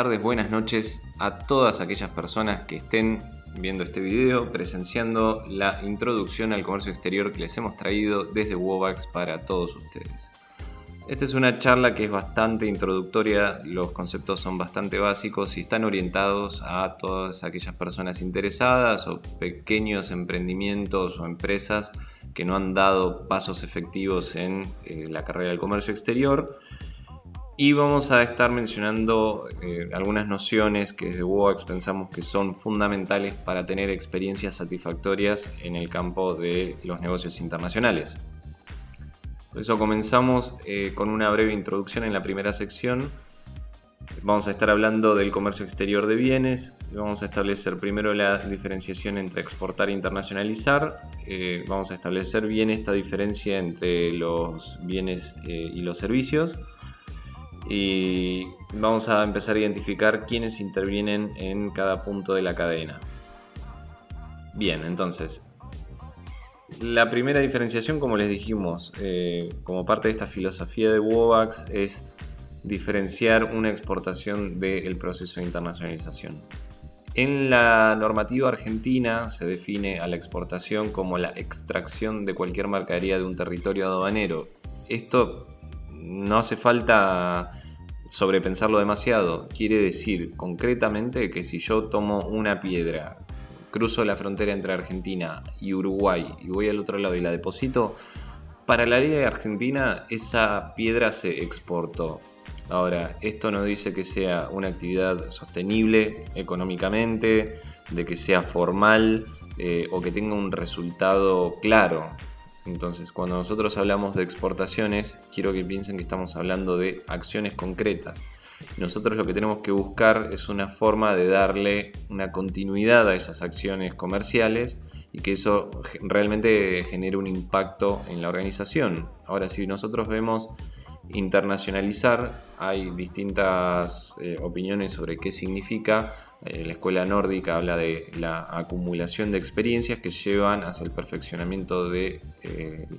tardes, buenas noches a todas aquellas personas que estén viendo este video, presenciando la introducción al comercio exterior que les hemos traído desde Wovax para todos ustedes. Esta es una charla que es bastante introductoria, los conceptos son bastante básicos y están orientados a todas aquellas personas interesadas o pequeños emprendimientos o empresas que no han dado pasos efectivos en la carrera del comercio exterior. Y vamos a estar mencionando algunas nociones que desde Wovax pensamos que son fundamentales para tener experiencias satisfactorias en el campo de los negocios internacionales. Por eso comenzamos con una breve introducción en la primera sección. Vamos a estar hablando del comercio exterior de bienes. Vamos a establecer primero la diferenciación entre exportar e internacionalizar. Vamos a establecer bien esta diferencia entre los bienes y los servicios. Y vamos a empezar a identificar quiénes intervienen en cada punto de la cadena. Bien, entonces, la primera diferenciación, como les dijimos, como parte de esta filosofía de Wovax, es diferenciar una exportación del proceso de internacionalización. En la normativa argentina se define a la exportación como la extracción de cualquier mercadería de un territorio aduanero. Esto no hace falta sobrepensarlo demasiado. Quiere decir concretamente que si yo tomo una piedra, cruzo la frontera entre Argentina y Uruguay y voy al otro lado y la deposito, para la ley de Argentina esa piedra se exportó. Ahora, esto no dice que sea una actividad sostenible económicamente, de que sea formal o que tenga un resultado claro. Entonces, cuando nosotros hablamos de exportaciones, quiero que piensen que estamos hablando de acciones concretas. Nosotros lo que tenemos que buscar es una forma de darle una continuidad a esas acciones comerciales y que eso realmente genere un impacto en la organización. Ahora, si nosotros vemos internacionalizar, hay distintas opiniones sobre qué significa. La escuela nórdica habla de la acumulación de experiencias que llevan hacia el perfeccionamiento de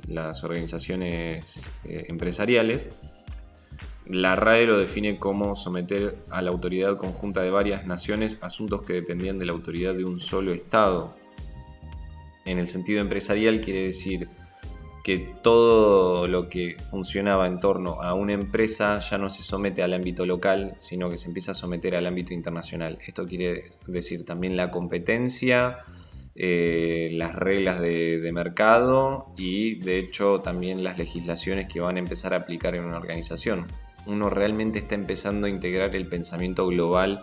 las organizaciones empresariales. La RAE lo define como someter a la autoridad conjunta de varias naciones asuntos que dependían de la autoridad de un solo Estado. En el sentido empresarial quiere decir que todo lo que funcionaba en torno a una empresa ya no se somete al ámbito local, sino que se empieza a someter al ámbito internacional. Esto quiere decir también la competencia, las reglas de mercado y de hecho también las legislaciones que van a empezar a aplicar en una organización. Uno realmente está empezando a integrar el pensamiento global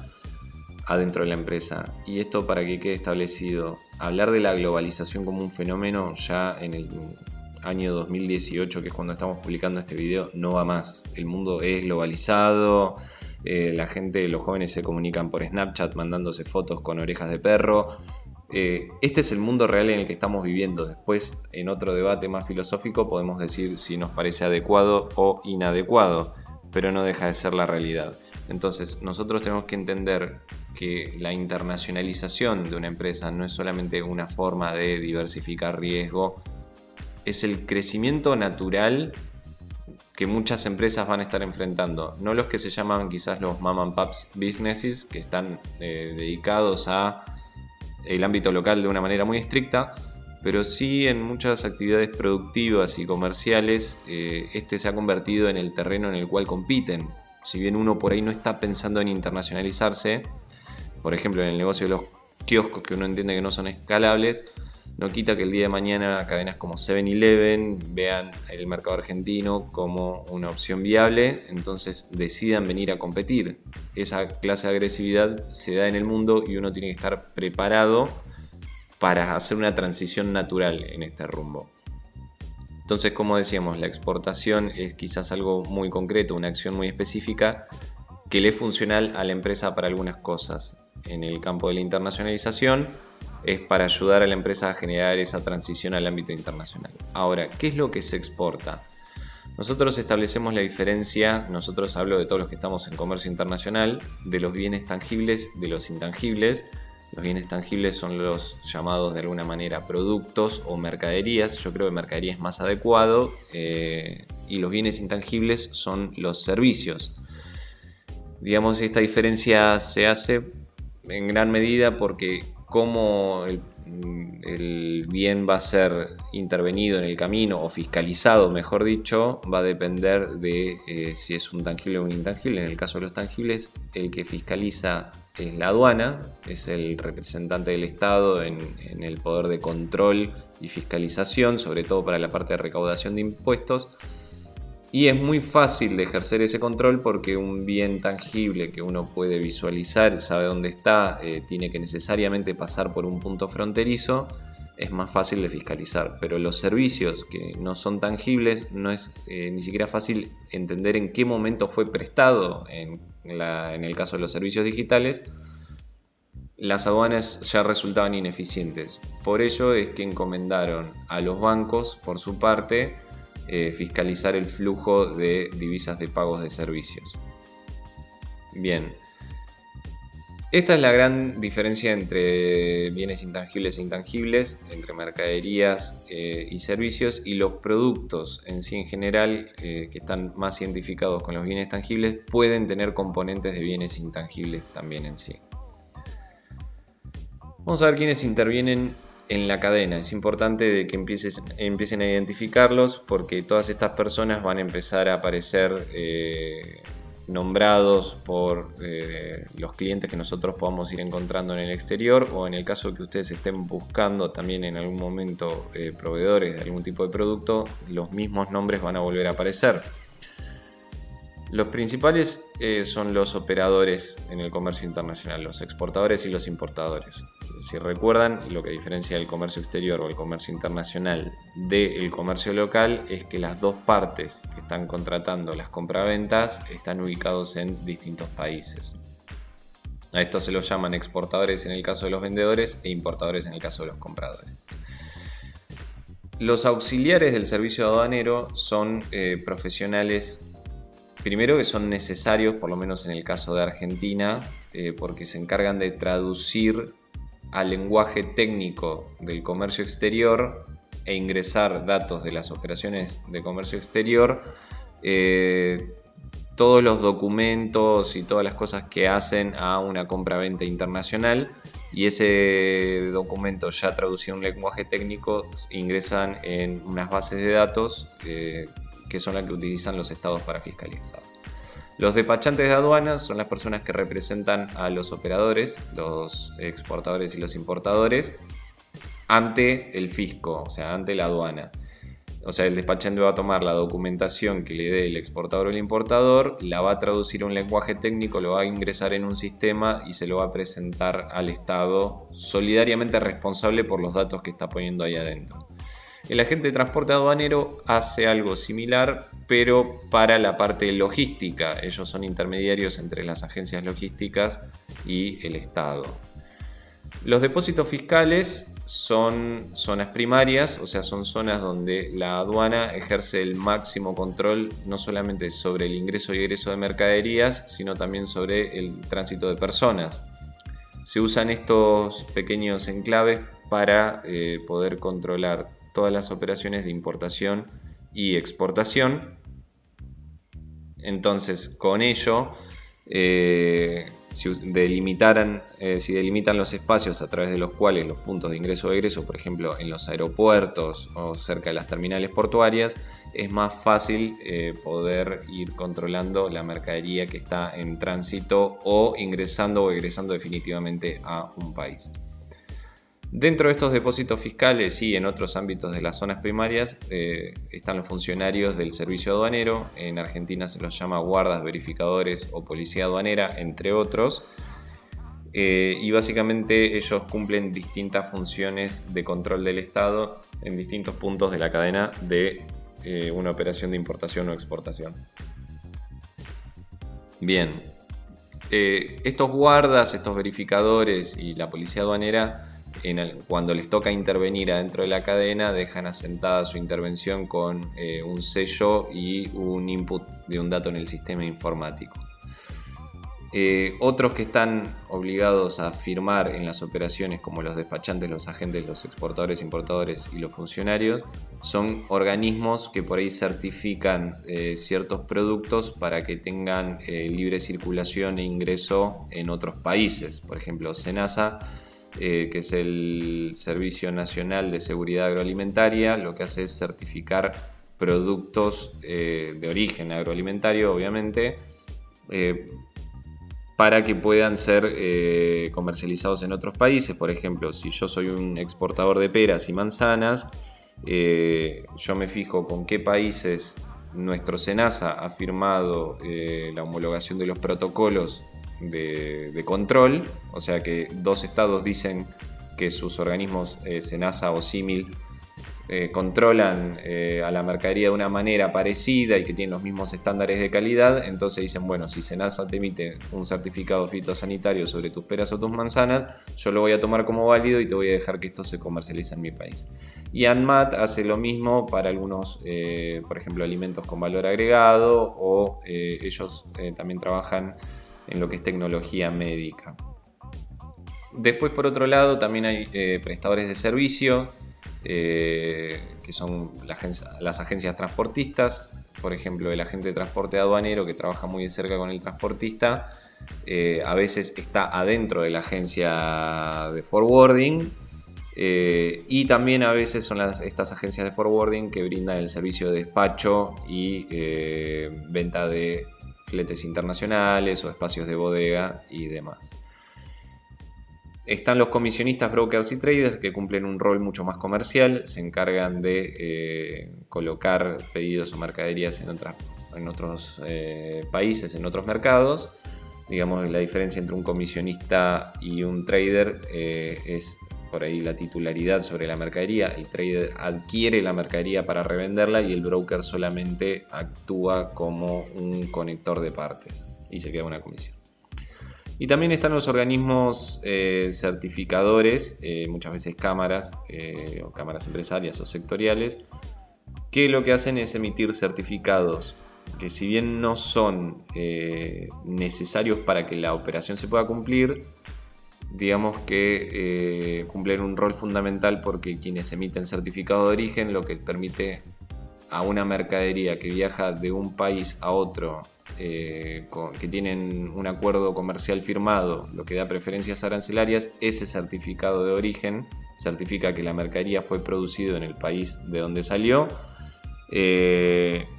adentro de la empresa. Y esto, para que quede establecido, hablar de la globalización como un fenómeno ya en el año 2018, que es cuando estamos publicando este video, no va más. El mundo es globalizado, la gente, los jóvenes se comunican por Snapchat mandándose fotos con orejas de perro. Este es el mundo real en el que estamos viviendo. Después, en otro debate más filosófico, podemos decir si nos parece adecuado o inadecuado, pero no deja de ser la realidad. Entonces, nosotros tenemos que entender que la internacionalización de una empresa no es solamente una forma de diversificar riesgo, es el crecimiento natural que muchas empresas van a estar enfrentando. No los que se llaman quizás los mom and pops businesses, que están dedicados a el ámbito local de una manera muy estricta, pero sí en muchas actividades productivas y comerciales este se ha convertido en el terreno en el cual compiten. Si bien uno por ahí no está pensando en internacionalizarse, por ejemplo en el negocio de los kioscos, que uno entiende que no son escalables, no quita que el día de mañana cadenas como 7-Eleven vean el mercado argentino como una opción viable, entonces decidan venir a competir. Esa clase de agresividad se da en el mundo y uno tiene que estar preparado para hacer una transición natural en este rumbo. Entonces, como decíamos, la exportación es quizás algo muy concreto, una acción muy específica que le es funcional a la empresa para algunas cosas. En el campo de la internacionalización es para ayudar a la empresa a generar esa transición al ámbito internacional. Ahora, ¿qué es lo que se exporta? Nosotros establecemos la diferencia, nosotros hablo de todos los que estamos en comercio internacional, de los bienes tangibles, de los intangibles. Los bienes tangibles son los llamados de alguna manera productos o mercaderías. Yo creo que mercadería es más adecuado. Y los bienes intangibles son los servicios. Digamos, esta diferencia se hace en gran medida porque cómo el bien va a ser intervenido en el camino o fiscalizado, mejor dicho, va a depender de si es un tangible o un intangible. En el caso de los tangibles, el que fiscaliza es la aduana, es el representante del Estado en el poder de control y fiscalización, sobre todo para la parte de recaudación de impuestos. Y es muy fácil de ejercer ese control porque un bien tangible que uno puede visualizar, sabe dónde está, tiene que necesariamente pasar por un punto fronterizo, es más fácil de fiscalizar. Pero los servicios que no son tangibles, no es ni siquiera fácil entender en qué momento fue prestado. En el caso de los servicios digitales, las aduanas ya resultaban ineficientes. Por ello es que encomendaron a los bancos, por su parte, fiscalizar el flujo de divisas de pagos de servicios. Bien, esta es la gran diferencia entre bienes intangibles e intangibles, entre mercaderías y servicios, y los productos en sí en general, que están más identificados con los bienes tangibles, pueden tener componentes de bienes intangibles también en sí. Vamos a ver quiénes intervienen en la cadena. Es importante de que empiecen a identificarlos porque todas estas personas van a empezar a aparecer nombrados por los clientes que nosotros podamos ir encontrando en el exterior, o en el caso de que ustedes estén buscando también en algún momento proveedores de algún tipo de producto, los mismos nombres van a volver a aparecer. Los principales son los operadores en el comercio internacional, los exportadores y los importadores. Si recuerdan, lo que diferencia el comercio exterior o el comercio internacional del comercio local es que las dos partes que están contratando las compraventas están ubicados en distintos países. A esto se los llaman exportadores en el caso de los vendedores e importadores en el caso de los compradores. Los auxiliares del servicio aduanero son profesionales. Primero, que son necesarios, por lo menos en el caso de Argentina, porque se encargan de traducir al lenguaje técnico del comercio exterior e ingresar datos de las operaciones de comercio exterior, todos los documentos y todas las cosas que hacen a una compra-venta internacional, y ese documento ya traducido en un lenguaje técnico ingresan en unas bases de datos que son las que utilizan los estados para fiscalizar. Los despachantes de aduanas son las personas que representan a los operadores, los exportadores y los importadores, ante el fisco, o sea, ante la aduana. O sea, el despachante va a tomar la documentación que le dé el exportador o el importador, la va a traducir a un lenguaje técnico, lo va a ingresar en un sistema y se lo va a presentar al Estado, solidariamente responsable por los datos que está poniendo ahí adentro. El agente de transporte aduanero hace algo similar, pero para la parte logística. Ellos son intermediarios entre las agencias logísticas y el Estado. Los depósitos fiscales son zonas primarias, o sea, son zonas donde la aduana ejerce el máximo control no solamente sobre el ingreso y egreso de mercaderías, sino también sobre el tránsito de personas. Se usan estos pequeños enclaves para poder controlar todas las operaciones de importación y exportación. Entonces, con ello, si delimitan los espacios a través de los cuales los puntos de ingreso o egreso, por ejemplo en los aeropuertos o cerca de las terminales portuarias, es más fácil poder ir controlando la mercadería que está en tránsito o ingresando o egresando definitivamente a un país. Dentro de estos depósitos fiscales y en otros ámbitos de las zonas primarias están los funcionarios del servicio aduanero. En Argentina se los llama guardas, verificadores o policía aduanera, entre otros. Y básicamente ellos cumplen distintas funciones de control del Estado en distintos puntos de la cadena de una operación de importación o exportación. Bien, estos guardas, estos verificadores y la policía aduanera, cuando les toca intervenir adentro de la cadena, dejan asentada su intervención con un sello y un input de un dato en el sistema informático. Otros que están obligados a firmar en las operaciones, como los despachantes, los agentes, los exportadores, importadores y los funcionarios, son organismos que por ahí certifican ciertos productos para que tengan libre circulación e ingreso en otros países. Por ejemplo, SENASA, que es el Servicio Nacional de Seguridad Agroalimentaria, lo que hace es certificar productos de origen agroalimentario, obviamente, para que puedan ser comercializados en otros países. Por ejemplo, si yo soy un exportador de peras y manzanas, yo me fijo con qué países nuestro SENASA ha firmado la homologación de los protocolos de control, o sea que 2 estados dicen que sus organismos SENASA o símil controlan a la mercadería de una manera parecida y que tienen los mismos estándares de calidad. Entonces dicen, bueno, si SENASA te emite un certificado fitosanitario sobre tus peras o tus manzanas, yo lo voy a tomar como válido y te voy a dejar que esto se comercialice en mi país. Y ANMAT hace lo mismo para algunos, por ejemplo, alimentos con valor agregado, o ellos también trabajan en lo que es tecnología médica. Después, por otro lado, también hay prestadores de servicio, que son las agencias transportistas. Por ejemplo, el agente de transporte aduanero, que trabaja muy de cerca con el transportista, a veces está adentro de la agencia de forwarding, y también a veces son estas agencias de forwarding que brindan el servicio de despacho y venta de fletes internacionales o espacios de bodega y demás. Están los comisionistas, brokers y traders, que cumplen un rol mucho más comercial, se encargan de colocar pedidos o mercaderías en otros países, en otros mercados. Digamos, la diferencia entre un comisionista y un trader es por ahí la titularidad sobre la mercadería. El trader adquiere la mercadería para revenderla y el broker solamente actúa como un conector de partes y se queda una comisión. Y también están los organismos certificadores, muchas veces cámaras o cámaras empresarias o sectoriales, que lo que hacen es emitir certificados que, si bien no son necesarios para que la operación se pueda cumplir, digamos que cumplen un rol fundamental, porque quienes emiten certificado de origen lo que permite a una mercadería que viaja de un país a otro, que tienen un acuerdo comercial firmado, lo que da preferencias arancelarias, ese certificado de origen certifica que la mercadería fue producida en el país de donde salió.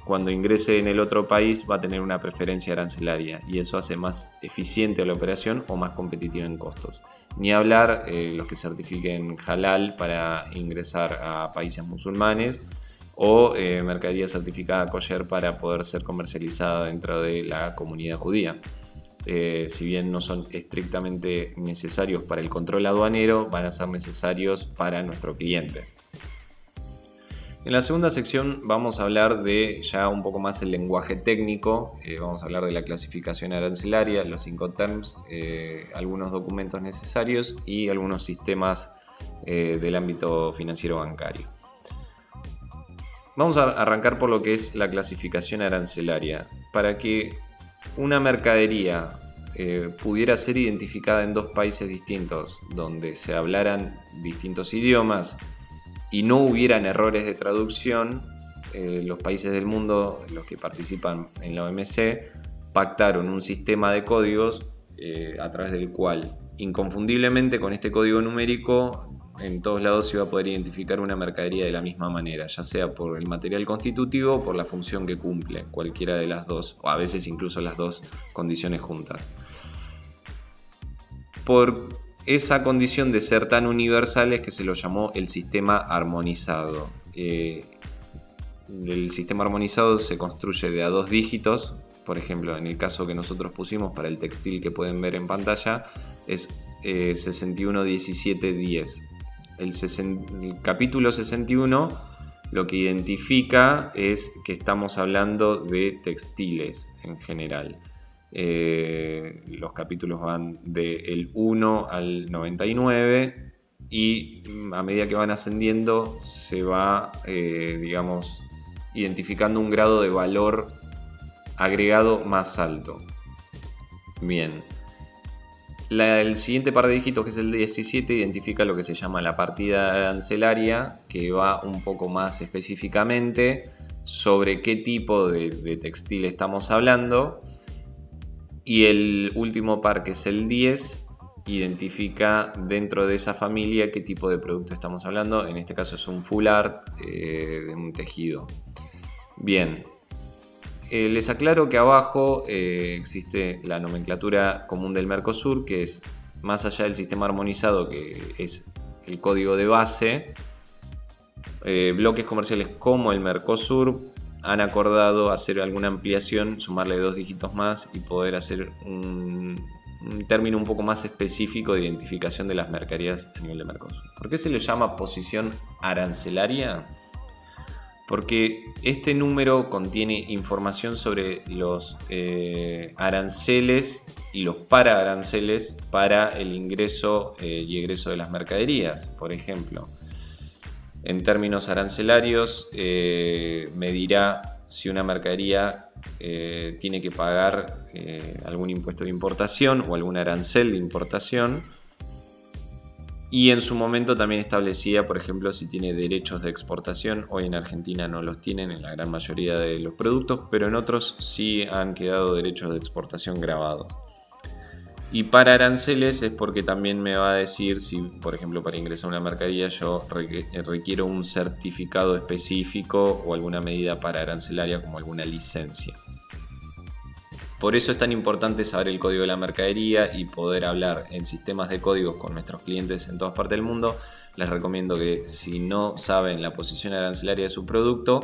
Cuando ingrese en el otro país va a tener una preferencia arancelaria, y eso hace más eficiente la operación o más competitiva en costos. Ni hablar los que certifiquen halal para ingresar a países musulmanes, o mercadería certificada kosher para poder ser comercializada dentro de la comunidad judía. Si bien no son estrictamente necesarios para el control aduanero, van a ser necesarios para nuestro cliente. En la segunda sección vamos a hablar de ya un poco más el lenguaje técnico. Vamos a hablar de la clasificación arancelaria, los Incoterms, algunos documentos necesarios y algunos sistemas del ámbito financiero bancario. Vamos a arrancar por lo que es la clasificación arancelaria. Para que una mercadería pudiera ser identificada en 2 países distintos, donde se hablaran distintos idiomas y no hubieran errores de traducción, los países del mundo, los que participan en la OMC, pactaron un sistema de códigos a través del cual, inconfundiblemente, con este código numérico, en todos lados se iba a poder identificar una mercadería de la misma manera, ya sea por el material constitutivo o por la función que cumple, cualquiera de las dos, o a veces incluso las dos condiciones juntas. Por esa condición de ser tan universales que se lo llamó el sistema armonizado. El sistema armonizado se construye de a 2 dígitos. Por ejemplo, en el caso que nosotros pusimos para el textil que pueden ver en pantalla, es 611710. El capítulo 61 lo que identifica es que estamos hablando de textiles en general. Los capítulos van del 1 al 99 y a medida que van ascendiendo se va, identificando un grado de valor agregado más alto. Bien. El siguiente par de dígitos, que es el 17, identifica lo que se llama la partida arancelaria, que va un poco más específicamente sobre qué tipo de textil estamos hablando. Y el último par, que es el 10, identifica dentro de esa familia qué tipo de producto estamos hablando. En este caso es un full art de un tejido. Bien. Les aclaro que abajo existe la nomenclatura común del Mercosur, que es más allá del sistema armonizado, que es el código de base. Bloques comerciales como el Mercosur han acordado hacer alguna ampliación, sumarle 2 dígitos más y poder hacer un término un poco más específico de identificación de las mercaderías a nivel de Mercosur. ¿Por qué se le llama posición arancelaria? Porque este número contiene información sobre los aranceles y los pararanceles para el ingreso y egreso de las mercaderías. Por ejemplo, en términos arancelarios, me dirá si una mercadería tiene que pagar algún impuesto de importación o algún arancel de importación. Y en su momento también establecía, por ejemplo, si tiene derechos de exportación. Hoy en Argentina no los tienen en la gran mayoría de los productos, pero en otros sí han quedado derechos de exportación grabados. Y para aranceles es porque también me va a decir si, por ejemplo, para ingresar a una mercadería yo requiero un certificado específico o alguna medida para arancelaria como alguna licencia. Por eso es tan importante saber el código de la mercadería y poder hablar en sistemas de códigos con nuestros clientes en todas partes del mundo. Les recomiendo que si no saben la posición arancelaria de su producto,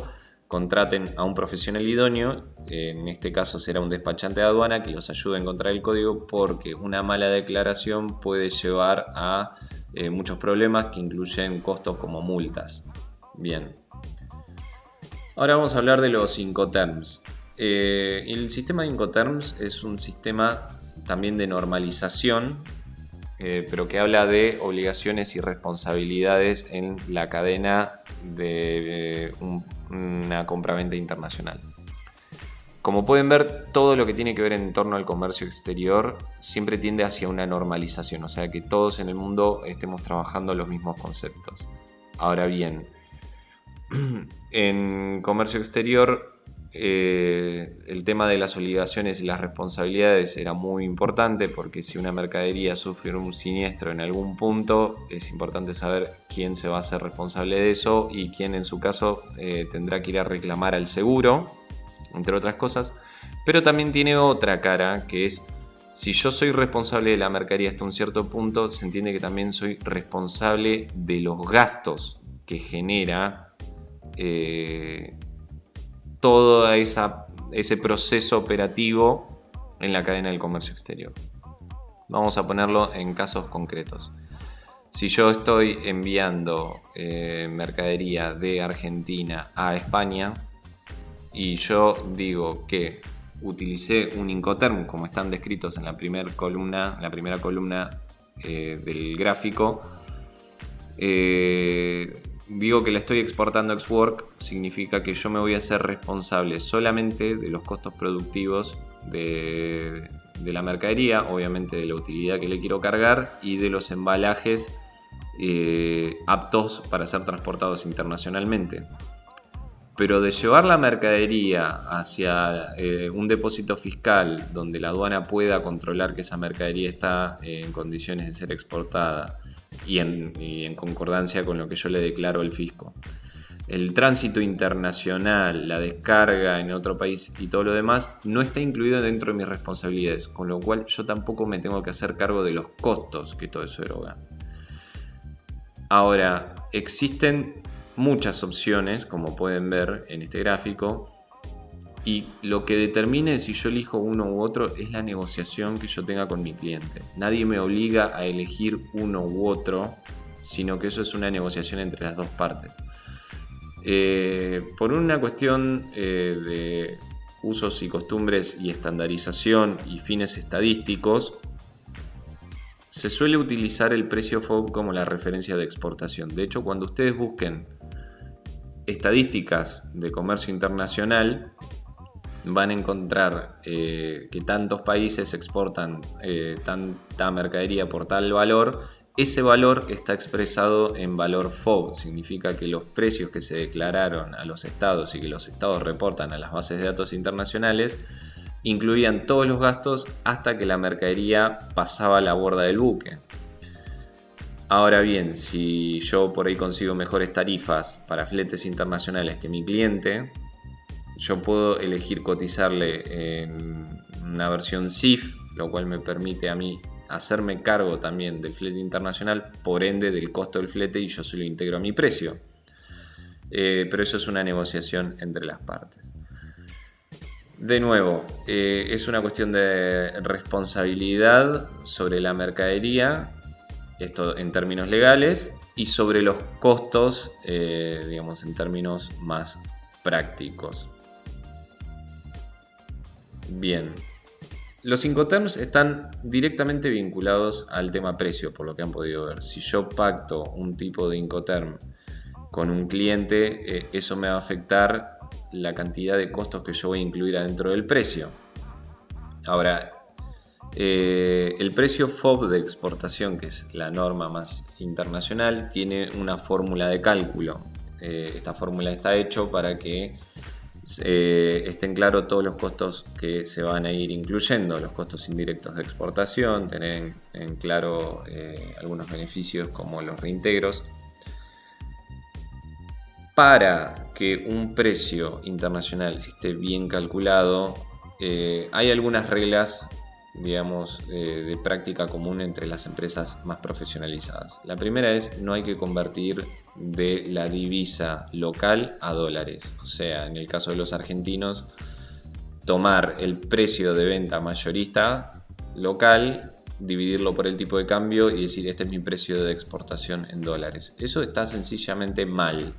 contraten a un profesional idóneo. En este caso será un despachante de aduana que los ayude a encontrar el código, porque una mala declaración puede llevar a muchos problemas que incluyen costos como multas. Bien. Ahora vamos a hablar de los Incoterms. El sistema de Incoterms es un sistema también de normalización, pero que habla de obligaciones y responsabilidades en la cadena de una compraventa internacional. Como pueden ver, todo lo que tiene que ver en torno al comercio exterior siempre tiende hacia una normalización, o sea que todos en el mundo estemos trabajando los mismos conceptos. Ahora bien, en comercio exterior el tema de las obligaciones y las responsabilidades era muy importante, porque si una mercadería sufre un siniestro en algún punto, es importante saber quién se va a hacer responsable de eso y quién en su caso tendrá que ir a reclamar al seguro, entre otras cosas. Pero también tiene otra cara, que es: si yo soy responsable de la mercadería hasta un cierto punto, se entiende que también soy responsable de los gastos que genera todo ese proceso operativo en la cadena del comercio exterior. Vamos a ponerlo en casos concretos. Si yo estoy enviando mercadería de Argentina a España y yo digo que utilicé un Incoterm como están descritos en la primera columna del gráfico, digo que la estoy exportando a Xwork, significa que yo me voy a hacer responsable solamente de los costos productivos de la mercadería, obviamente de la utilidad que le quiero cargar y de los embalajes aptos para ser transportados internacionalmente. Pero de llevar la mercadería hacia un depósito fiscal donde la aduana pueda controlar que esa mercadería está en condiciones de ser exportada y en concordancia con lo que yo le declaro al fisco, el tránsito internacional, la descarga en otro país y todo lo demás no está incluido dentro de mis responsabilidades, con lo cual yo tampoco me tengo que hacer cargo de los costos que todo eso eroga. Ahora, existen muchas opciones, como pueden ver en este gráfico, y lo que determine si yo elijo uno u otro es la negociación que yo tenga con mi cliente. Nadie me obliga a elegir uno u otro, sino que eso es una negociación entre las dos partes. Por una cuestión de usos y costumbres y estandarización y fines estadísticos, se suele utilizar el precio FOB como la referencia de exportación. De hecho, cuando ustedes busquen estadísticas de comercio internacional, van a encontrar que tantos países exportan tanta mercadería por tal valor. Ese valor está expresado en valor FOB, significa que los precios que se declararon a los estados y que los estados reportan a las bases de datos internacionales incluían todos los gastos hasta que la mercadería pasaba la borda del buque. Ahora bien, si yo por ahí consigo mejores tarifas para fletes internacionales que mi cliente, yo puedo elegir cotizarle en una versión CIF, lo cual me permite a mí hacerme cargo también del flete internacional, por ende del costo del flete, y yo se lo integro a mi precio. Pero eso es una negociación entre las partes. De nuevo, es una cuestión de responsabilidad sobre la mercadería, esto en términos legales, y sobre los costos, digamos, en términos más prácticos. Bien. Los Incoterms están directamente vinculados al tema precio, por lo que han podido ver. Si yo pacto un tipo de Incoterm con un cliente, eso me va a afectar la cantidad de costos que yo voy a incluir adentro del precio. Ahora, el precio FOB de exportación, que es la norma más internacional, tiene una fórmula de cálculo. Esta fórmula está hecha para que estén claros todos los costos que se van a ir incluyendo, los costos indirectos de exportación, tener en claro algunos beneficios como los reintegros. Para que un precio internacional esté bien calculado, hay algunas reglas, digamos, de práctica común entre las empresas más profesionalizadas. La primera es: no hay que convertir de la divisa local a dólares. O sea, en el caso de los argentinos, tomar el precio de venta mayorista local, dividirlo por el tipo de cambio y decir: este es mi precio de exportación en dólares. Eso está sencillamente mal,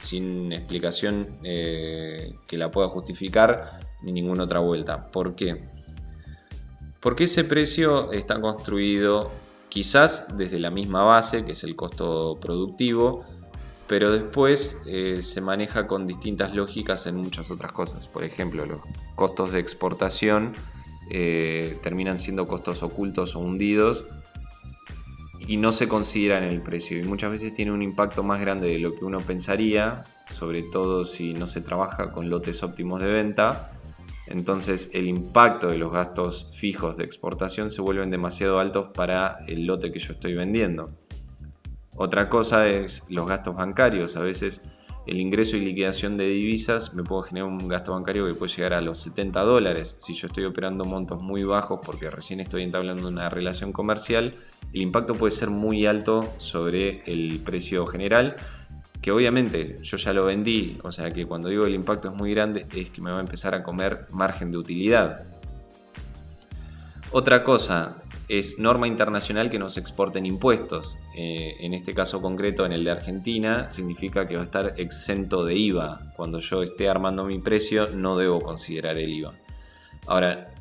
sin explicación que la pueda justificar ni ninguna otra vuelta. ¿Por qué? Porque ese precio está construido quizás desde la misma base, que es el costo productivo, pero después se maneja con distintas lógicas en muchas otras cosas. Por ejemplo, los costos de exportación terminan siendo costos ocultos o hundidos y no se consideran en el precio, y muchas veces tiene un impacto más grande de lo que uno pensaría, sobre todo si no se trabaja con lotes óptimos de venta. Entonces el impacto de los gastos fijos de exportación se vuelven demasiado altos para el lote que yo estoy vendiendo. Otra cosa es los gastos bancarios. A veces el ingreso y liquidación de divisas me puedo generar un gasto bancario que puede llegar a los $70. Si yo estoy operando montos muy bajos porque recién estoy entablando una relación comercial, el impacto puede ser muy alto sobre el precio general, que obviamente yo ya lo vendí. O sea que cuando digo el impacto es muy grande, es que me va a empezar a comer margen de utilidad. Otra cosa es norma internacional que no se exporten impuestos. En este caso concreto, en el de Argentina, significa que va a estar exento de IVA. Cuando yo esté armando mi precio, no debo considerar el IVA. Ahora,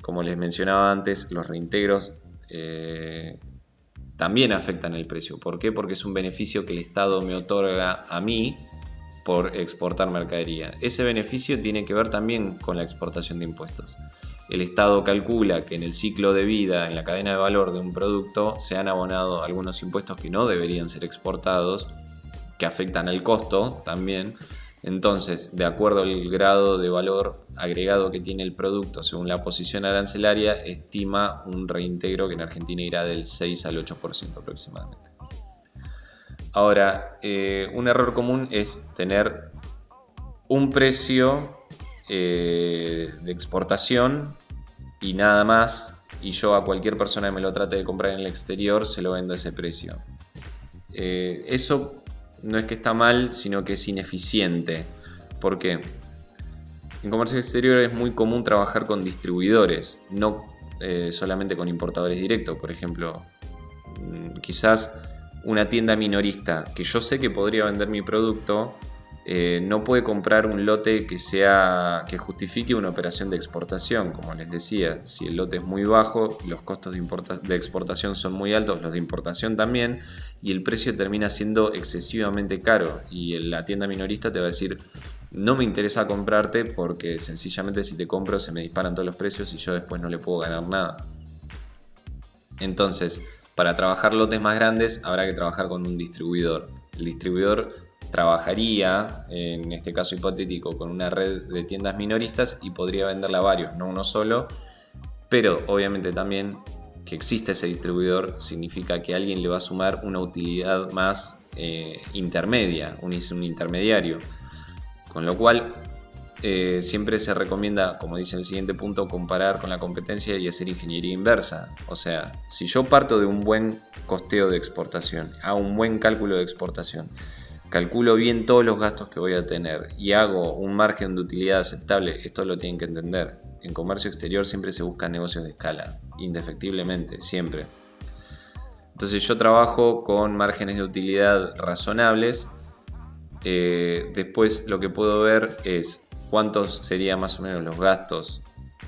como les mencionaba antes, los reintegros también afectan el precio. ¿Por qué? Porque es un beneficio que el Estado me otorga a mí por exportar mercadería. Ese beneficio tiene que ver también con la exportación de impuestos. El Estado calcula que en el ciclo de vida, en la cadena de valor de un producto, se han abonado algunos impuestos que no deberían ser exportados, que afectan al costo también. Entonces, de acuerdo al grado de valor agregado que tiene el producto según la posición arancelaria, estima un reintegro que en Argentina irá del 6 al 8% aproximadamente. Ahora, un error común es tener un precio de exportación y nada más, y yo a cualquier persona que me lo trate de comprar en el exterior se lo vendo a ese precio. Eso no es que está mal, sino que es ineficiente. ¿Por qué? En comercio exterior es muy común trabajar con distribuidores, no solamente con importadores directos. Por ejemplo, quizás una tienda minorista que yo sé que podría vender mi producto no puede comprar un lote que justifique una operación de exportación. Como les decía, si el lote es muy bajo, los costos de exportación son muy altos, los de importación también, y el precio termina siendo excesivamente caro. Y la tienda minorista te va a decir: no me interesa comprarte porque sencillamente si te compro se me disparan todos los precios y yo después no le puedo ganar nada. Entonces, para trabajar lotes más grandes habrá que trabajar con un distribuidor. El distribuidor trabajaría, en este caso hipotético, con una red de tiendas minoristas y podría venderla a varios, no uno solo. Pero obviamente también que existe ese distribuidor significa que alguien le va a sumar una utilidad más intermedia, un intermediario. Con lo cual siempre se recomienda, como dice el siguiente punto, comparar con la competencia y hacer ingeniería inversa. O sea, si yo parto de un buen costeo de exportación, hago un buen cálculo de exportación, calculo bien todos los gastos que voy a tener y hago un margen de utilidad aceptable, esto lo tienen que entender. En comercio exterior siempre se buscan negocios de escala, indefectiblemente, siempre. Entonces yo trabajo con márgenes de utilidad razonables. Después lo que puedo ver es cuántos serían más o menos los gastos,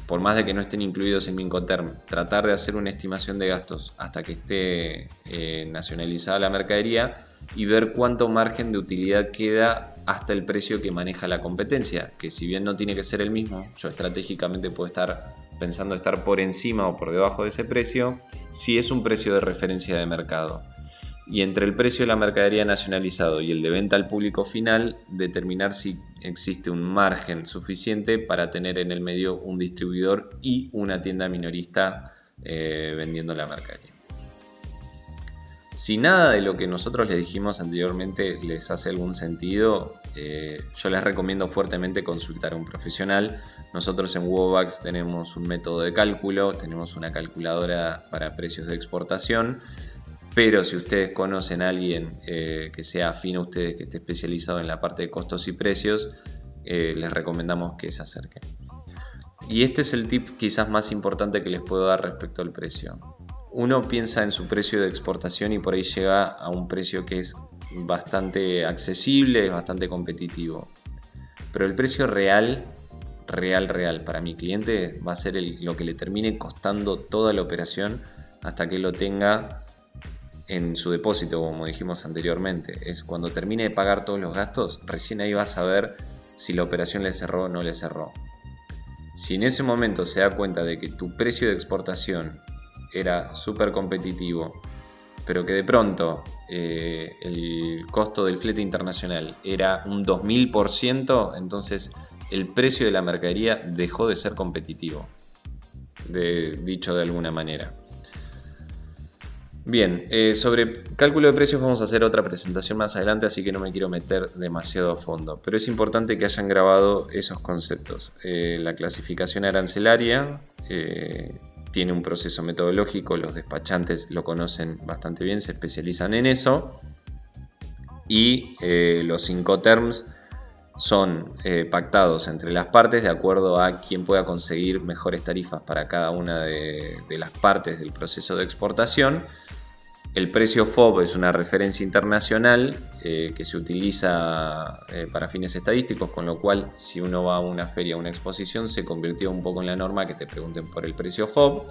por más de que no estén incluidos en mi Incoterm, tratar de hacer una estimación de gastos hasta que esté nacionalizada la mercadería y ver cuánto margen de utilidad queda hasta el precio que maneja la competencia, que si bien no tiene que ser el mismo, yo estratégicamente puedo estar pensando estar por encima o por debajo de ese precio, si es un precio de referencia de mercado. Y entre el precio de la mercadería nacionalizado y el de venta al público final, determinar si existe un margen suficiente para tener en el medio un distribuidor y una tienda minorista vendiendo la mercadería. Si nada de lo que nosotros les dijimos anteriormente les hace algún sentido, yo les recomiendo fuertemente consultar a un profesional. Nosotros en Wovax tenemos un método de cálculo, tenemos una calculadora para precios de exportación. Pero si ustedes conocen a alguien que sea afín a ustedes, que esté especializado en la parte de costos y precios, les recomendamos que se acerquen. Y este es el tip quizás más importante que les puedo dar respecto al precio. Uno piensa en su precio de exportación y por ahí llega a un precio que es bastante accesible, es bastante competitivo. Pero el precio real para mi cliente va a ser lo que le termine costando toda la operación hasta que lo tenga en su depósito, como dijimos anteriormente. Es cuando termine de pagar todos los gastos, recién ahí vas a ver si la operación le cerró o no le cerró. Si en ese momento se da cuenta de que tu precio de exportación era súper competitivo, pero que de pronto el costo del flete internacional era un 2000%, entonces el precio de la mercadería dejó de ser competitivo, dicho de alguna manera. Bien, sobre cálculo de precios vamos a hacer otra presentación más adelante, así que no me quiero meter demasiado a fondo, pero es importante que hayan grabado esos conceptos. La clasificación arancelaria tiene un proceso metodológico, los despachantes lo conocen bastante bien, se especializan en eso, y los Incoterms son pactados entre las partes de acuerdo a quién pueda conseguir mejores tarifas para cada una de las partes del proceso de exportación. El precio FOB es una referencia internacional que se utiliza para fines estadísticos, con lo cual si uno va a una feria o una exposición se convirtió un poco en la norma que te pregunten por el precio FOB.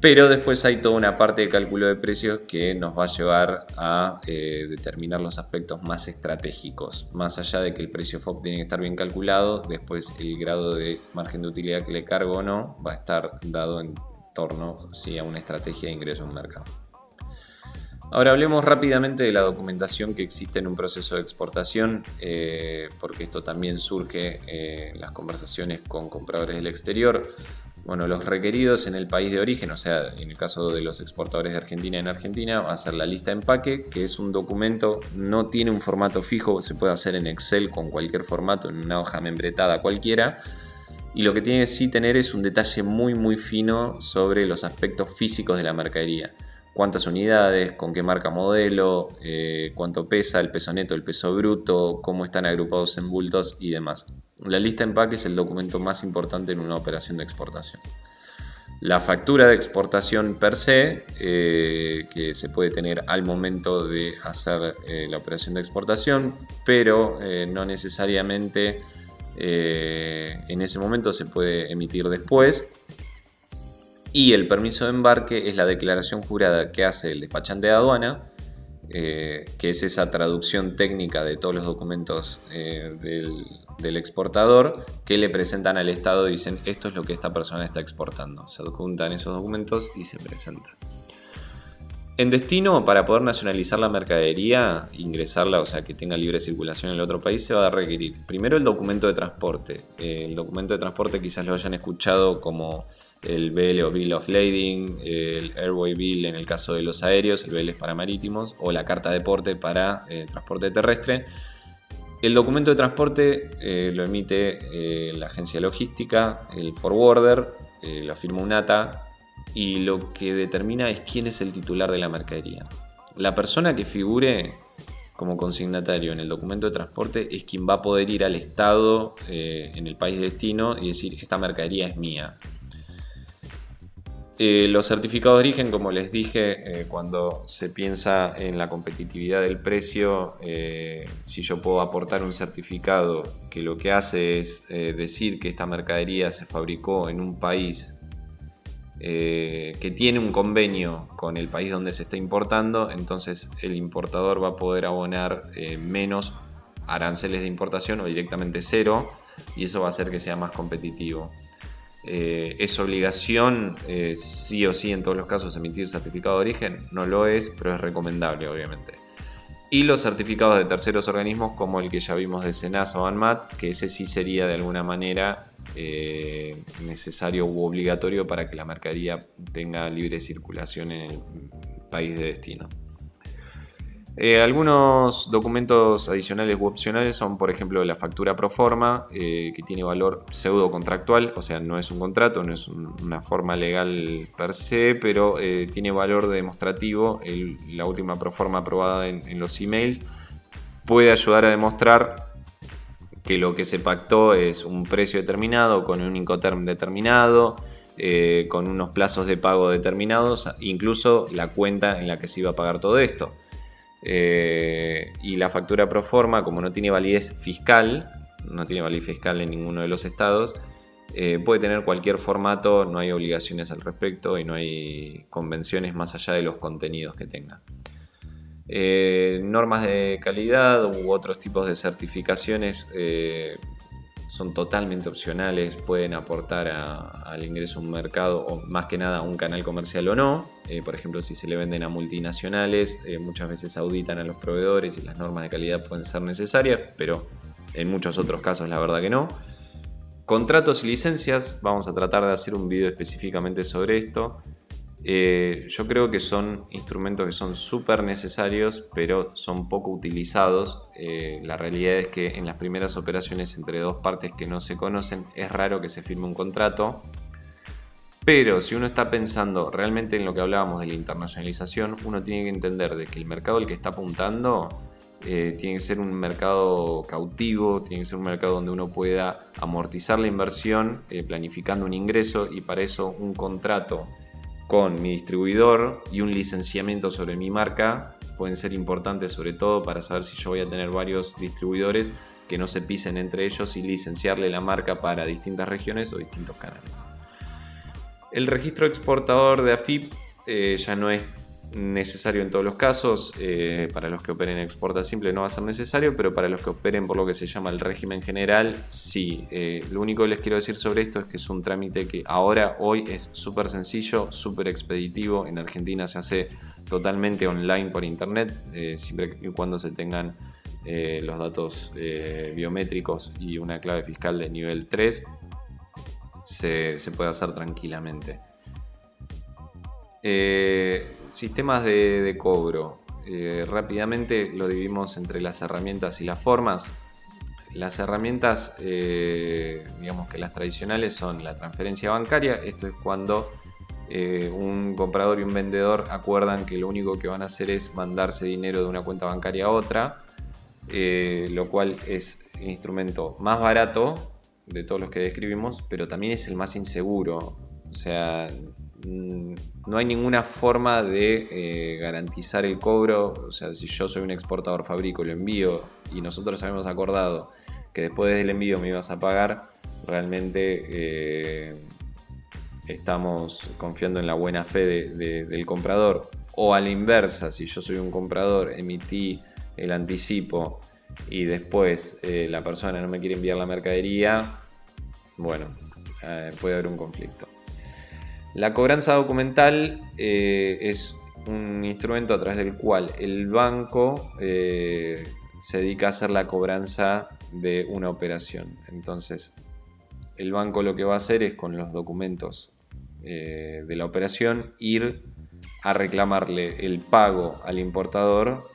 Pero después hay toda una parte de cálculo de precios que nos va a llevar a determinar los aspectos más estratégicos. Más allá de que el precio FOB tiene que estar bien calculado, después el grado de margen de utilidad que le cargo o no va a estar dado en torno a una estrategia de ingreso a un mercado. Ahora hablemos rápidamente de la documentación que existe en un proceso de exportación, porque esto también surge en las conversaciones con compradores del exterior. Bueno, los requeridos en el país de origen, o sea, en el caso de los exportadores de Argentina en Argentina, va a ser la lista de empaque, que es un documento, no tiene un formato fijo, se puede hacer en Excel con cualquier formato, en una hoja membretada cualquiera, y lo que tiene que sí tener es un detalle muy fino sobre los aspectos físicos de la mercadería. Cuántas unidades, con qué marca modelo, cuánto pesa, el peso neto, el peso bruto, cómo están agrupados en bultos y demás. La lista de empaque es el documento más importante en una operación de exportación. La factura de exportación per se, que se puede tener al momento de hacer la operación de exportación, pero no necesariamente en ese momento, se puede emitir después. Y el permiso de embarque es la declaración jurada que hace el despachante de aduana que es esa traducción técnica de todos los documentos del exportador, que le presentan al Estado y dicen esto es lo que esta persona está exportando. Se adjuntan esos documentos y se presentan. En destino, para poder nacionalizar la mercadería, ingresarla, o sea, que tenga libre circulación en el otro país, se va a requerir primero el documento de transporte. El documento de transporte quizás lo hayan escuchado como el BL o Bill of Lading, el Airway Bill en el caso de los aéreos, el BL es para marítimos, o la carta de porte para transporte terrestre. El documento de transporte lo emite la agencia logística, el forwarder, lo firma UNATA, y lo que determina es quién es el titular de la mercadería. La persona que figure como consignatario en el documento de transporte es quien va a poder ir al Estado en el país de destino y decir esta mercadería es mía. Los certificados de origen, como les dije, cuando se piensa en la competitividad del precio, si yo puedo aportar un certificado que lo que hace es decir que esta mercadería se fabricó en un país que tiene un convenio con el país donde se está importando, entonces el importador va a poder abonar menos aranceles de importación o directamente cero, y eso va a hacer que sea más competitivo. ¿Es obligación sí o sí en todos los casos emitir certificado de origen? No lo es, pero es recomendable, obviamente. Y los certificados de terceros organismos, como el que ya vimos de SENASA o ANMAT, que ese sí sería de alguna manera necesario u obligatorio para que la mercadería tenga libre circulación en el país de destino. Algunos documentos adicionales u opcionales son, por ejemplo, la factura pro forma, que tiene valor pseudo contractual, o sea, no es un contrato, no es una forma legal per se, pero tiene valor demostrativo. La última pro forma aprobada en los emails puede ayudar a demostrar que lo que se pactó es un precio determinado, con un Incoterm determinado, con unos plazos de pago determinados, incluso la cuenta en la que se iba a pagar todo esto. Y la factura pro forma, como no tiene validez fiscal en ninguno de los estados, puede tener cualquier formato, no hay obligaciones al respecto y no hay convenciones más allá de los contenidos que tenga. Normas de calidad u otros tipos de certificaciones son totalmente opcionales, pueden aportar al ingreso a un mercado o más que nada a un canal comercial o no. Por ejemplo, si se le venden a multinacionales, muchas veces auditan a los proveedores y las normas de calidad pueden ser necesarias, pero en muchos otros casos la verdad que no. Contratos y licencias, vamos a tratar de hacer un video específicamente sobre esto. Yo creo que son instrumentos que son súper necesarios, pero son poco utilizados. La realidad es que en las primeras operaciones entre dos partes que no se conocen es raro que se firme un contrato. Pero si uno está pensando realmente en lo que hablábamos de la internacionalización, uno tiene que entender de que el mercado al que está apuntando tiene que ser un mercado cautivo, tiene que ser un mercado donde uno pueda amortizar la inversión planificando un ingreso, y para eso un contrato con mi distribuidor y un licenciamiento sobre mi marca pueden ser importantes, sobre todo para saber si yo voy a tener varios distribuidores que no se pisen entre ellos y licenciarle la marca para distintas regiones o distintos canales. El registro exportador de AFIP ya no es necesario en todos los casos. Para los que operen exporta simple no va a ser necesario, pero para los que operen por lo que se llama el régimen general, sí. Lo único que les quiero decir sobre esto es que es un trámite que hoy es súper sencillo, súper expeditivo. En Argentina se hace totalmente online por internet, siempre y cuando se tengan los datos biométricos y una clave fiscal de nivel 3, se puede hacer tranquilamente. Sistemas de cobro. Rápidamente lo dividimos entre las herramientas y las formas. Las herramientas, digamos que las tradicionales son la transferencia bancaria. Esto es cuando un comprador y un vendedor acuerdan que lo único que van a hacer es mandarse dinero de una cuenta bancaria a otra, lo cual es el instrumento más barato de todos los que describimos, pero también es el más inseguro. O sea, no hay ninguna forma de garantizar el cobro. O sea, si yo soy un exportador, fabrico, lo envío y nosotros habíamos acordado que después del envío me ibas a pagar, realmente estamos confiando en la buena fe del comprador. O a la inversa, si yo soy un comprador, emití el anticipo y después la persona no me quiere enviar la mercadería, bueno, puede haber un conflicto. La cobranza documental es un instrumento a través del cual el banco se dedica a hacer la cobranza de una operación. Entonces, el banco lo que va a hacer es, con los documentos de la operación, ir a reclamarle el pago al importador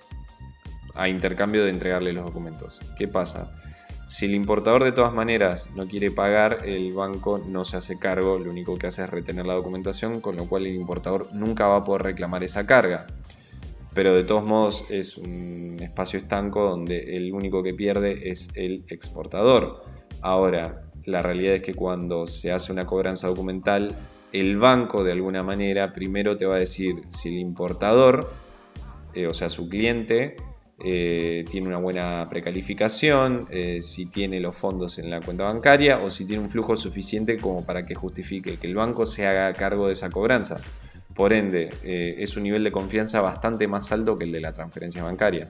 a intercambio de entregarle los documentos. ¿Qué pasa? Si el importador de todas maneras no quiere pagar, el banco no se hace cargo, lo único que hace es retener la documentación, con lo cual el importador nunca va a poder reclamar esa carga. Pero de todos modos es un espacio estanco donde el único que pierde es el exportador. Ahora, la realidad es que cuando se hace una cobranza documental, el banco de alguna manera primero te va a decir si el importador, o sea su cliente, tiene una buena precalificación, si tiene los fondos en la cuenta bancaria o si tiene un flujo suficiente como para que justifique que el banco se haga cargo de esa cobranza. Por ende, es un nivel de confianza bastante más alto que el de la transferencia bancaria.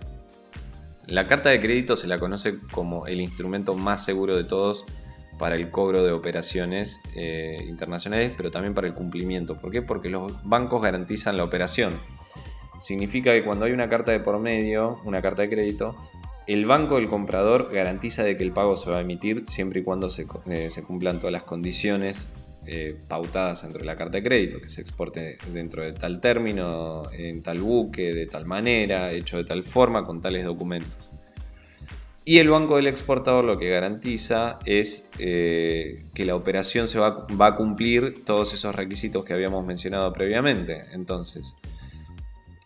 La carta de crédito se la conoce como el instrumento más seguro de todos para el cobro de operaciones internacionales, pero también para el cumplimiento. ¿Por qué? Porque los bancos garantizan la operación. Significa que cuando hay una carta de por medio, una carta de crédito, el banco del comprador garantiza de que el pago se va a emitir siempre y cuando se cumplan todas las condiciones pautadas dentro de la carta de crédito, que se exporte dentro de tal término, en tal buque, de tal manera, hecho de tal forma, con tales documentos. Y el banco del exportador lo que garantiza es que la operación se va a cumplir todos esos requisitos que habíamos mencionado previamente. Entonces,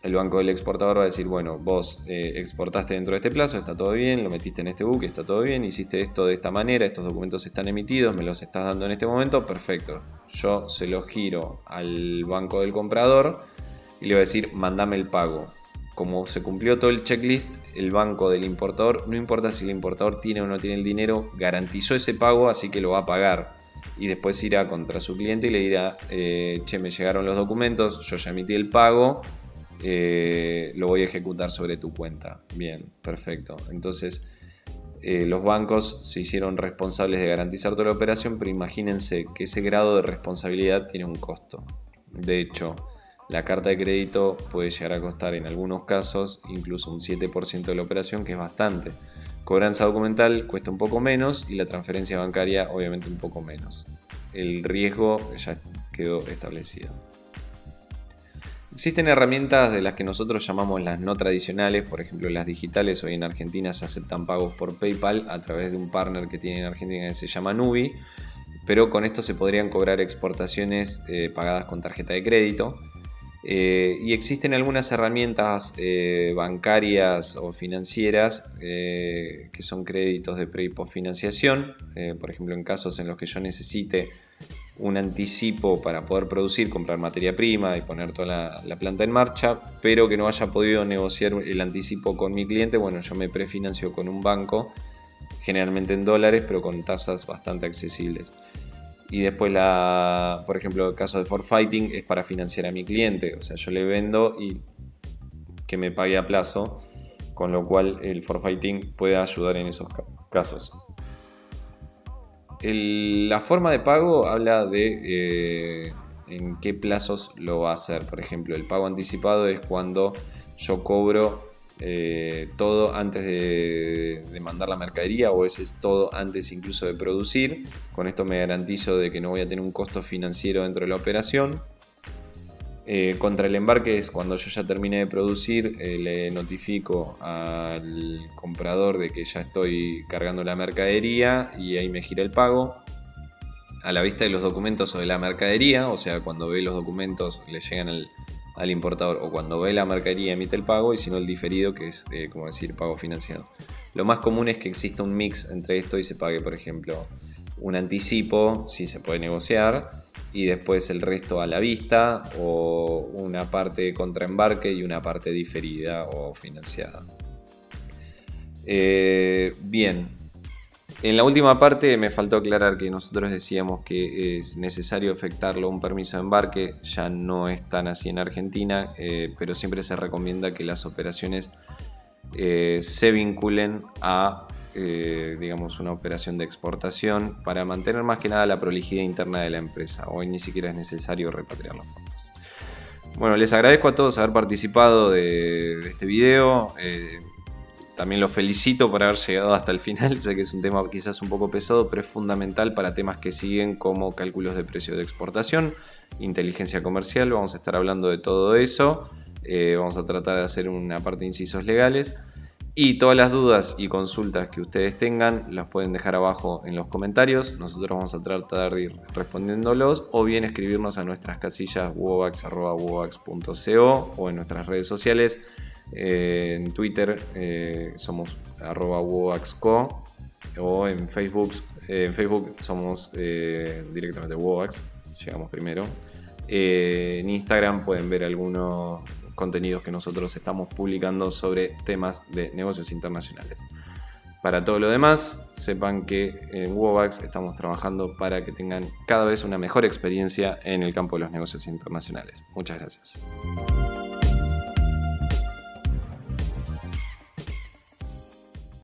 el banco del exportador va a decir, bueno, vos exportaste dentro de este plazo, está todo bien, lo metiste en este buque, está todo bien, hiciste esto de esta manera, estos documentos están emitidos, me los estás dando en este momento, perfecto. Yo se lo giro al banco del comprador y le voy a decir, mandame el pago. Como se cumplió todo el checklist, el banco del importador, no importa si el importador tiene o no tiene el dinero, garantizó ese pago, así que lo va a pagar. Y después irá contra su cliente y le dirá, che, me llegaron los documentos, yo ya emití el pago, lo voy a ejecutar sobre tu cuenta. Bien, perfecto. Entonces los bancos se hicieron responsables de garantizar toda la operación, pero imagínense que ese grado de responsabilidad tiene un costo. De hecho, la carta de crédito puede llegar a costar en algunos casos incluso un 7% de la operación, que es bastante. Cobranza documental cuesta un poco menos y la transferencia bancaria obviamente un poco menos. El riesgo ya quedó establecido. Existen herramientas de las que nosotros llamamos las no tradicionales, por ejemplo las digitales. Hoy en Argentina se aceptan pagos por PayPal a través de un partner que tiene en Argentina que se llama Nubi, pero con esto se podrían cobrar exportaciones pagadas con tarjeta de crédito. Y existen algunas herramientas bancarias o financieras que son créditos de pre y postfinanciación. Por ejemplo, en casos en los que yo necesite un anticipo para poder producir, comprar materia prima y poner toda la planta en marcha, pero que no haya podido negociar el anticipo con mi cliente, bueno, yo me prefinancio con un banco, generalmente en dólares, pero con tasas bastante accesibles. Y después, por ejemplo, el caso de forfaiting es para financiar a mi cliente. O sea, yo le vendo y que me pague a plazo, con lo cual el forfaiting puede ayudar en esos casos. La forma de pago habla de en qué plazos lo va a hacer. Por ejemplo, el pago anticipado es cuando yo cobro todo antes de mandar la mercadería, o ese es todo antes incluso de producir. Con esto me garantizo de que no voy a tener un costo financiero dentro de la operación. Contra el embarque es cuando yo ya terminé de producir, le notifico al comprador de que ya estoy cargando la mercadería y ahí me gira el pago a la vista de los documentos o de la mercadería. O sea, cuando ve los documentos le llegan al importador, o cuando ve la mercadería emite el pago, y si no el diferido, que es como decir pago financiado. Lo más común es que exista un mix entre esto y se pague, por ejemplo, un anticipo, si se puede negociar, y después el resto a la vista, o una parte contra embarque y una parte diferida o financiada. Bien, En la última parte me faltó aclarar que nosotros decíamos que es necesario efectuarlo un permiso de embarque, ya no es tan así en Argentina, pero siempre se recomienda que las operaciones se vinculen a digamos una operación de exportación para mantener más que nada la prolijidad interna de la empresa. Hoy ni siquiera es necesario repatriar los fondos. Bueno, les agradezco a todos haber participado de este video. También los felicito por haber llegado hasta el final. Sé que es un tema quizás un poco pesado, pero es fundamental para temas que siguen como cálculos de precio de exportación, inteligencia comercial. Vamos a estar hablando de todo eso. Vamos a tratar de hacer una parte de incisos legales. Y todas las dudas y consultas que ustedes tengan las pueden dejar abajo en los comentarios. Nosotros vamos a tratar de ir respondiéndolos o bien escribirnos a nuestras casillas wovax@wovax.co o en nuestras redes sociales. En Twitter somos @wovaxco o en Facebook somos directamente Wovax, llegamos primero. En Instagram pueden ver algunos contenidos que nosotros estamos publicando sobre temas de negocios internacionales. Para todo lo demás, sepan que en Wovax estamos trabajando para que tengan cada vez una mejor experiencia en el campo de los negocios internacionales. Muchas gracias.